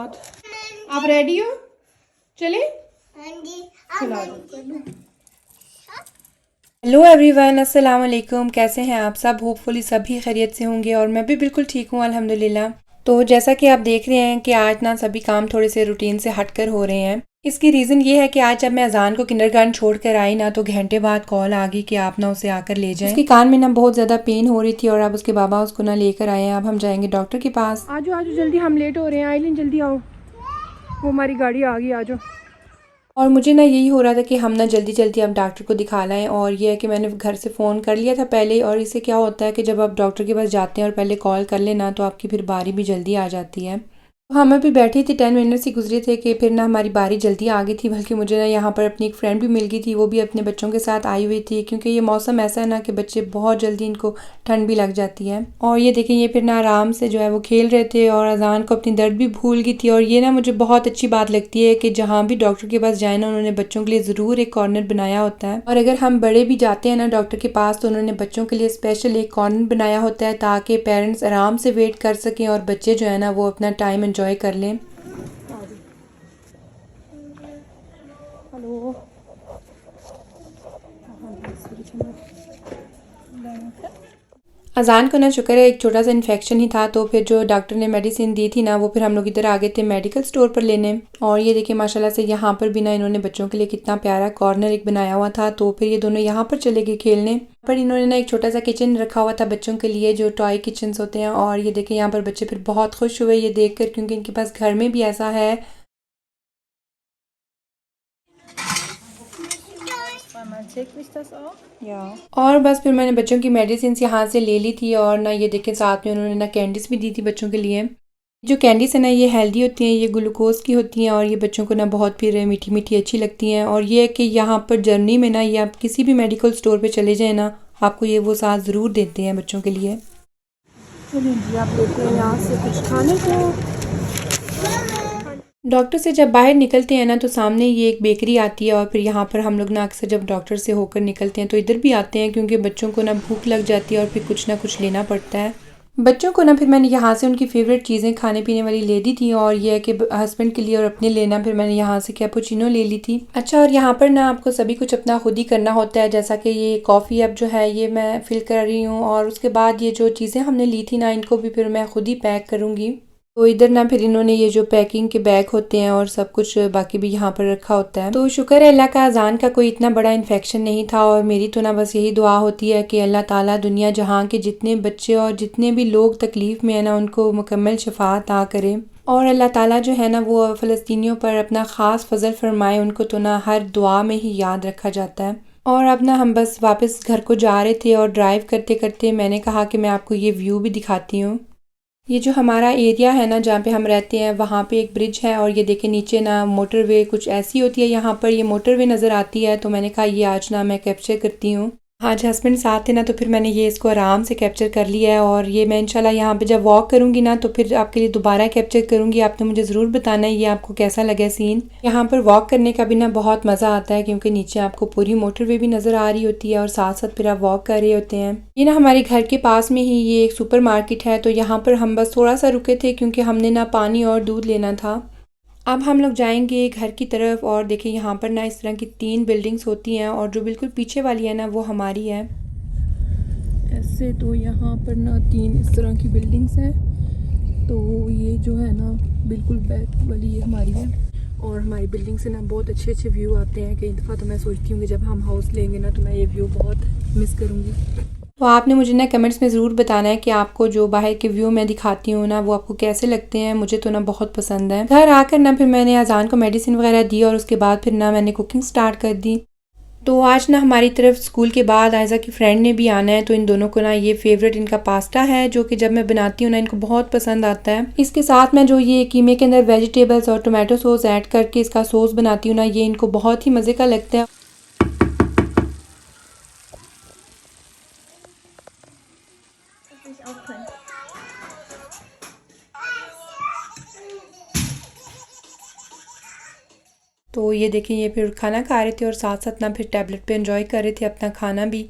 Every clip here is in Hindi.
साथ। आप रेडी हो? चले? चलो। हेलो एवरीवन, अस्सलाम वालेकुम। कैसे हैं आप सब? होपफुली सभी खैरियत से होंगे और मैं भी बिल्कुल ठीक हूँ अल्हम्दुलिल्लाह। तो जैसा कि आप देख रहे हैं कि आज ना सभी काम थोड़े से रूटीन से हटकर हो रहे हैं। इसकी रीज़न ये है कि आज जब मैं अजान को किंडरगार्टन छोड़ कर आई ना, तो घंटे बाद कॉल आ गई कि आप ना उसे आकर ले जाएं। उसके कान में ना बहुत ज़्यादा पेन हो रही थी और अब उसके बाबा उसको ना लेकर आए हैं। अब हम जाएंगे डॉक्टर के पास। आजो आजो जल्दी, हम लेट हो रहे हैं। आइलिन जल्दी आओ, वो हमारी गाड़ी आ गई, आजो। और मुझे ना यही हो रहा था कि हम ना जल्दी जल्दी अब डॉक्टर को दिखा लाएं। और ये है कि मैंने घर से फ़ोन कर लिया था पहले ही। और इससे क्या होता है कि जब आप डॉक्टर के पास जाते हैं और पहले कॉल कर लेना, तो आपकी फिर बारी भी जल्दी आ जाती है। तो हम अभी बैठी थी, 10 मिनट्स ही गुजरे थे कि फिर ना हमारी बारी जल्दी आ गई थी। बल्कि मुझे ना यहाँ पर अपनी एक फ्रेंड भी मिल गई थी, वो भी अपने बच्चों के साथ आई हुई थी, क्योंकि ये मौसम ऐसा है ना कि बच्चे बहुत जल्दी इनको ठंड भी लग जाती है। और ये देखें, ये फिर ना आराम से जो है वो खेल रहे थे और अजान को अपनी दर्द भी भूल गई थी। और ये ना मुझे बहुत अच्छी बात लगती है कि जहाँ भी डॉक्टर के पास जाए ना, उन्होंने बच्चों के लिए ज़रूर एक कॉर्नर बनाया होता है। और अगर हम बड़े भी जाते हैं ना डॉक्टर के पास, तो उन्होंने बच्चों के लिए स्पेशल एक कॉर्नर बनाया होता है, ताकि पेरेंट्स आराम से वेट कर सकें और बच्चे जो है ना वो अपना टाइम एंजॉय कर लें। हेलो, अजान को ना शुक्र है एक छोटा सा इन्फेक्शन ही था, तो फिर जो डॉक्टर ने मेडिसिन दी थी ना, वो फिर हम लोग इधर आ गए थे मेडिकल स्टोर पर लेने। और ये देखिए माशाल्लाह से यहाँ पर भी ना इन्होंने बच्चों के लिए कितना प्यारा कॉर्नर एक बनाया हुआ था। तो फिर ये दोनों यहाँ पर चले गए खेलने। पर इन्होंने ना एक छोटा सा किचन रखा हुआ था बच्चों के लिए, जो टॉय किचन होते हैं। और ये देखिए यहाँ पर बच्चे फिर बहुत खुश हुए ये देख कर, क्योंकि इनके पास घर में भी ऐसा है। और बस फिर मैंने बच्चों की मेडिसिन यहाँ से ले ली थी। और ना ये देखें साथ में उन्होंने ना कैंडीज भी दी थी बच्चों के लिए। जो कैंडीज है ना, ये हेल्दी होती हैं, ये ग्लूकोज की होती हैं और ये बच्चों को ना बहुत फिर मीठी मीठी अच्छी लगती हैं। और ये है कि यहाँ पर जर्नी में ना, ये आप किसी भी मेडिकल स्टोर पे चले जाएं ना, आपको ये वो साथ ज़रूर देते हैं बच्चों के लिए। चलिए जी, आप लेते हैं यहाँ से कुछ खाने को। डॉक्टर से जब बाहर निकलते हैं ना, तो सामने ये एक बेकरी आती है। और फिर यहाँ पर हम लोग ना अक्सर जब डॉक्टर से होकर निकलते हैं तो इधर भी आते हैं, क्योंकि बच्चों को ना भूख लग जाती है और फिर कुछ ना कुछ लेना पड़ता है बच्चों को ना। फिर मैंने यहाँ से उनकी फेवरेट चीज़ें खाने पीने वाली ले दी थी। और ये है कि हस्बैंड के लिए और अपने लेना, फिर मैंने यहाँ से कैपुचिनो ले ली थी। अच्छा, और यहाँ पर ना आपको सभी कुछ अपना खुद ही करना होता है। जैसा कि ये कॉफ़ी अब जो है ये मैं फिल कर रही हूँ, और उसके बाद ये जो चीज़ें हमने ली थी ना, इनको भी फिर मैं खुद ही पैक करूँगी। तो इधर ना फिर इन्होंने ये जो पैकिंग के बैग होते हैं और सब कुछ बाकी भी यहाँ पर रखा होता है। तो शुक्र है अल्लाह का, अजान का कोई इतना बड़ा इन्फेक्शन नहीं था। और मेरी तो ना बस यही दुआ होती है कि अल्लाह ताला दुनिया जहाँ के जितने बच्चे और जितने भी लोग तकलीफ़ में है ना, उनको मुकम्मल शफा अता करे। और अल्लाह ताला जो है ना वो फ़लस्तीनियों पर अपना ख़ास फजल फरमाए। उनको तो ना हर दुआ में ही याद रखा जाता है। और अब ना हम बस वापस घर को जा रहे थे और ड्राइव करते करते मैंने कहा कि मैं आपको ये व्यू भी दिखाती हूँ। ये जो हमारा एरिया है ना जहाँ पे हम रहते हैं, वहाँ पे एक ब्रिज है। और ये देखें नीचे ना मोटरवे कुछ ऐसी होती है, यहाँ पर ये मोटरवे नज़र आती है। तो मैंने कहा ये आज ना मैं कैप्चर करती हूँ। आज हस्बैंड साथ थे ना, तो फिर मैंने ये इसको आराम से कैप्चर कर लिया है। और ये मैं इंशाल्लाह यहाँ पे जब वॉक करूँगी ना, तो फिर आपके लिए दोबारा कैप्चर करूँगी। आपने मुझे ज़रूर बताना है ये आपको कैसा लगा सीन। यहाँ पर वॉक करने का भी ना बहुत मज़ा आता है, क्योंकि नीचे आपको पूरी मोटरवे भी नज़र आ रही होती है और साथ साथ फिर आप वॉक कर रहे होते हैं। ये ना हमारे घर के पास में ही ये एक सुपर मार्केट है, तो यहाँ पर हम बस थोड़ा सा रुके थे, क्योंकि हमने ना पानी और दूध लेना था। अब हम लोग जाएंगे घर की तरफ। और देखिए यहाँ पर ना इस तरह की 3 बिल्डिंग्स होती हैं, और जो बिल्कुल पीछे वाली है ना वो हमारी है। ऐसे तो यहाँ पर ना 3 इस तरह की बिल्डिंग्स हैं। तो ये जो है ना बिल्कुल बैक वाली ये हमारी है। और हमारी बिल्डिंग से ना बहुत अच्छे अच्छे व्यू आते हैं। कई दफ़ा तो मैं सोचती हूँ कि जब हम हाउस लेंगे ना, तो मैं ये व्यू बहुत मिस करूँगी। तो आपने मुझे ना कमेंट्स में ज़रूर बताना है कि आपको जो बाहर के व्यू मैं दिखाती हूँ ना, वो आपको कैसे लगते हैं। मुझे तो ना बहुत पसंद है। घर आकर ना फिर मैंने अजान को मेडिसिन वगैरह दी, और उसके बाद फिर ना मैंने कुकिंग स्टार्ट कर दी। तो आज ना हमारी तरफ स्कूल के बाद आयज़ा की फ्रेंड ने भी आना है, तो इन दोनों को ना ये फेवरेट इनका पास्ता है, जो कि जब मैं बनाती हूँ ना इनको बहुत पसंद आता है। इसके साथ मैं जो ये कीमे के अंदर वेजिटेबल्स और टोमेटो सॉस ऐड करके इसका सॉस बनाती हूँ ना, ये इनको बहुत ही मज़े का लगता है। तो ये देखें, ये फिर खाना खा रहे थे और साथ साथ ना फिर टैबलेट पे एंजॉय कर रहे थे अपना खाना भी।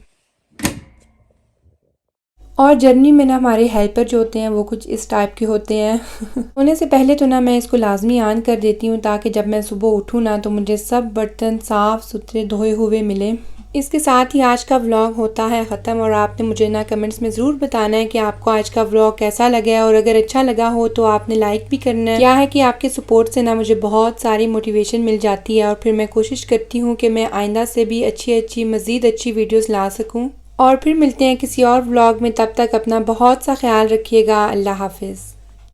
और जर्नी में ना हमारे हेल्पर जो होते हैं वो कुछ इस टाइप के होते हैं। सोने से पहले तो ना मैं इसको लाजमी ऑन कर देती हूँ ताकि जब मैं सुबह उठूँ ना तो मुझे सब बर्तन साफ़ सुथरे धोए हुए मिले। इसके साथ ही आज का व्लॉग होता है ख़त्म और आपने मुझे ना कमेंट्स में ज़रूर बताना है कि आपको आज का व्लॉग कैसा लगा है, और अगर अच्छा लगा हो तो आपने लाइक भी करना है। क्या है कि आपके सपोर्ट से ना मुझे बहुत सारी मोटिवेशन मिल जाती है और फिर मैं कोशिश करती हूँ कि मैं आइंदा से भी अच्छी मज़ीद अच्छी वीडियोज़ ला सकूँ। और फिर मिलते हैं किसी और व्लॉग में, तब तक अपना बहुत सा ख्याल रखिएगा। अल्लाह हाफिज़।